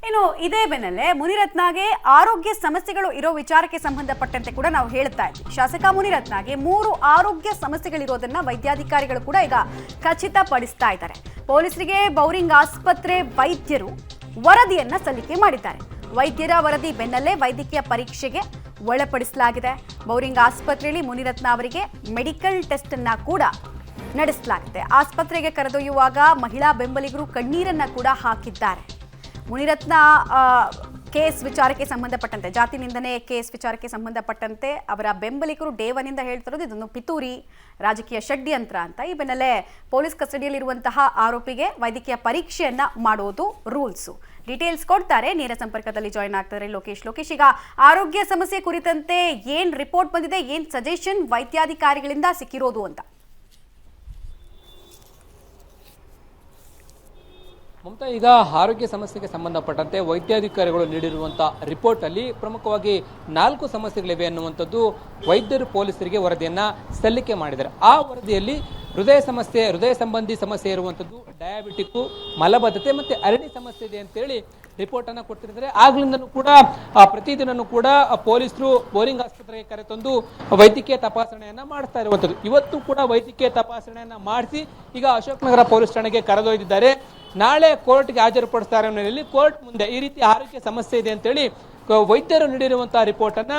ಇನ್ನು ಇದೇ ಬೆನ್ನಲ್ಲೇ ಮುನಿರತ್ನಗೆ ಆರೋಗ್ಯ ಸಮಸ್ಯೆಗಳು ಇರೋ ವಿಚಾರಕ್ಕೆ ಸಂಬಂಧಪಟ್ಟಂತೆ ಕೂಡ ನಾವು ಹೇಳ್ತಾ ಇದ್ವಿ. ಶಾಸಕ ಮುನಿರತ್ನಗೆ 3 ಆರೋಗ್ಯ ಸಮಸ್ಯೆಗಳಿರೋದನ್ನ ವೈದ್ಯಾಧಿಕಾರಿಗಳು ಕೂಡ ಈಗ ಖಚಿತಪಡಿಸ್ತಾ ಇದ್ದಾರೆ. ಪೊಲೀಸರಿಗೆ ಬೌರಿಂಗ್ ಆಸ್ಪತ್ರೆ ವೈದ್ಯರು ವರದಿಯನ್ನ ಸಲ್ಲಿಕೆ ಮಾಡಿದ್ದಾರೆ. ವೈದ್ಯರ ವರದಿ ಬೆನ್ನಲ್ಲೇ ವೈದ್ಯಕೀಯ ಪರೀಕ್ಷೆಗೆ ಒಳಪಡಿಸಲಾಗಿದೆ. ಬೌರಿಂಗ್ ಆಸ್ಪತ್ರೆಯಲ್ಲಿ ಮುನಿರತ್ನ ಅವರಿಗೆ ಮೆಡಿಕಲ್ ಟೆಸ್ಟ್ ಅನ್ನ ಕೂಡ ನಡೆಸಲಾಗಿದೆ. ಆಸ್ಪತ್ರೆಗೆ ಕರೆದೊಯ್ಯುವಾಗ ಮಹಿಳಾ ಬೆಂಬಲಿಗರು ಕಣ್ಣೀರನ್ನ ಕೂಡ ಹಾಕಿದ್ದಾರೆ. ಮುನಿರತ್ನ ಕೇಸ್ ವಿಚಾರಕ್ಕೆ ಸಂಬಂಧಪಟ್ಟಂತೆ, ಜಾತಿ ನಿಂದನೆ ಕೇಸ್ ವಿಚಾರಕ್ಕೆ ಸಂಬಂಧಪಟ್ಟಂತೆ ಅವರ ಬೆಂಬಲಿಗರು ಡೇ 1 ಇಂದ ಹೇಳ್ತಿರೋದು ಇದೊಂದು ಪಿತೂರಿ ರಾಜಕೀಯ ಷಡ್ಯಂತ್ರ ಅಂತ. ಈ ಬೆನ್ನಲ್ಲೇ ಪೊಲೀಸ್ ಕಸ್ಟಡಿಯಲ್ಲಿರುವಂತಹ ಆರೋಪಿಗೆ ವೈದ್ಯಕೀಯ ಪರೀಕ್ಷೆಯನ್ನ ಮಾಡೋದು ರೂಲ್ಸು. ಡೀಟೇಲ್ಸ್ ಕೊಡ್ತಾರೆ, ನೇರ ಸಂಪರ್ಕದಲ್ಲಿ ಜಾಯಿನ್ ಆಗ್ತಾರೆ ಲೋಕೇಶ್. ಈಗ ಆರೋಗ್ಯ ಸಮಸ್ಯೆ ಕುರಿತಂತೆ ಏನ್ ರಿಪೋರ್ಟ್ ಬಂದಿದೆ, ಏನ್ ಸಜೆಷನ್ ವೈದ್ಯಾಧಿಕಾರಿಗಳಿಂದ ಸಿಕ್ಕಿರೋದು ಅಂತ? ಮಮತಾ, ಈಗ ಆರೋಗ್ಯ ಸಮಸ್ಯೆಗೆ ಸಂಬಂಧಪಟ್ಟಂತೆ ವೈದ್ಯಾಧಿಕಾರಿಗಳು ನೀಡಿರುವಂತಹ ರಿಪೋರ್ಟ್ ಅಲ್ಲಿ ಪ್ರಮುಖವಾಗಿ 4 ಸಮಸ್ಯೆಗಳಿವೆ ಅನ್ನುವಂಥದ್ದು ವೈದ್ಯರು ಪೊಲೀಸರಿಗೆ ವರದಿಯನ್ನ ಸಲ್ಲಿಕೆ ಮಾಡಿದ್ದಾರೆ. ಆ ವರದಿಯಲ್ಲಿ ಹೃದಯ ಸಂಬಂಧಿ ಸಮಸ್ಯೆ ಇರುವಂಥದ್ದು, ಡಯಾಬಿಟಿಕ್, ಮಲಬದ್ಧತೆ ಮತ್ತೆ ಅರಳಿ ಸಮಸ್ಯೆ ಇದೆ ಅಂತೇಳಿ ರಿಪೋರ್ಟ್ ಅನ್ನ ಕೊಡ್ತಿದ್ದಾರೆ. ಆಗ್ಲಿಂದನೂ ಕೂಡ ಪ್ರತಿದಿನನೂ ಕೂಡ ಪೊಲೀಸರು ಬೌರಿಂಗ್ ಆಸ್ಪತ್ರೆಗೆ ಕರೆತಂದು ವೈದ್ಯಕೀಯ ತಪಾಸಣೆಯನ್ನ ಮಾಡ್ತಾ ಇರುವಂಥದ್ದು. ಇವತ್ತು ಕೂಡ ವೈದ್ಯಕೀಯ ತಪಾಸಣೆಯನ್ನ ಮಾಡಿಸಿ ಈಗ ಅಶೋಕ್ ನಗರ ಪೊಲೀಸ್ ಠಾಣೆಗೆ ಕರೆದೊಯ್ದಿದ್ದಾರೆ. ನಾಳೆ ಕೋರ್ಟ್ಗೆ ಹಾಜರುಪಡಿಸ್ತಾರೆ ಅನ್ನೋದ್ರಲ್ಲಿ ಕೋರ್ಟ್ ಮುಂದೆ ಈ ರೀತಿ ಆರೋಗ್ಯ ಸಮಸ್ಯೆ ಇದೆ ಅಂತೇಳಿ ವೈದ್ಯರು ನೀಡಿರುವಂತಹ ರಿಪೋರ್ಟ್ ಅನ್ನ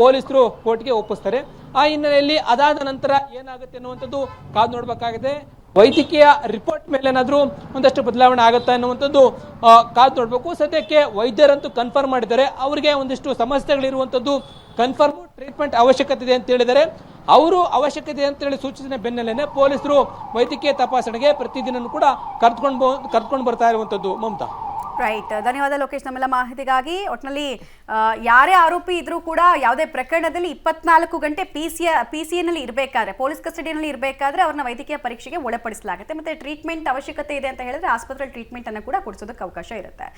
ಪೊಲೀಸರು ಕೋರ್ಟ್ಗೆ ಒಪ್ಪಿಸ್ತಾರೆ. ಆ ಹಿನ್ನೆಲೆಯಲ್ಲಿ ಅದಾದ ನಂತರ ಏನಾಗುತ್ತೆ ಅನ್ನುವಂಥದ್ದು ಕಾದು ನೋಡ್ಬೇಕಾಗಿದೆ. ವೈದ್ಯಕೀಯ ರಿಪೋರ್ಟ್ ಮೇಲೆ ಏನಾದ್ರೂ ಒಂದಷ್ಟು ಬದಲಾವಣೆ ಆಗುತ್ತಾ ಅನ್ನುವಂಥದ್ದು ಕಾದು ನೋಡ್ಬೇಕು. ಸದ್ಯಕ್ಕೆ ವೈದ್ಯರಂತೂ ಕನ್ಫರ್ಮ್ ಮಾಡಿದ್ದಾರೆ, ಅವರಿಗೆ ಒಂದಿಷ್ಟು ಸಮಸ್ಯೆಗಳಿರುವಂಥದ್ದು ಕನ್ಫರ್ಮ್ ಟ್ರೀಟ್ಮೆಂಟ್ ಅವಶ್ಯಕತೆ ಇದೆ ಅಂತ ಹೇಳಿದ್ದಾರೆ. ಅವರು ಅವಶ್ಯಕತೆ ಅಂತೇಳಿ ಸೂಚಿಸಿದ ಬೆನ್ನಲ್ಲೇನೆ ಪೊಲೀಸರು ವೈದ್ಯಕೀಯ ತಪಾಸಣೆಗೆ ಪ್ರತಿದಿನ ಕೂಡ ಕರ್ಕೊಂಡು ಬರ್ತಾ ಇರುವಂಥದ್ದು. ಮಮತಾ, ರೈಟ್, ಧನ್ಯವಾದ ಲೋಕೇಶ್ ನಮ್ಮೆಲ್ಲ ಮಾಹಿತಿಗಾಗಿ. ಒಟ್ಟಿನಲ್ಲಿ ಯಾರೇ ಆರೋಪಿ ಇದ್ರೂ ಕೂಡ ಯಾವುದೇ ಪ್ರಕರಣದಲ್ಲಿ 24 ಗಂಟೆ ಪಿಸಿಎನಲ್ಲಿ ಇರಬೇಕಾದ್ರೆ, ಪೊಲೀಸ್ ಕಸ್ಟಡಿಯಲ್ಲಿ ಇರಬೇಕಾದ್ರೆ ಅವ್ರನ್ನ ವೈದ್ಯಕೀಯ ಪರೀಕ್ಷೆಗೆ ಒಳಪಡಿಸಲಾಗುತ್ತೆ. ಮತ್ತೆ ಟ್ರೀಟ್ಮೆಂಟ್ ಅವಶ್ಯಕತೆ ಇದೆ ಅಂತ ಹೇಳಿದ್ರೆ ಆಸ್ಪತ್ರೆ ಟ್ರೀಟ್ಮೆಂಟ್ ಅನ್ನು ಕೂಡ ಕೊಡಿಸೋದಕ್ಕೆ ಅವಕಾಶ ಇರುತ್ತೆ.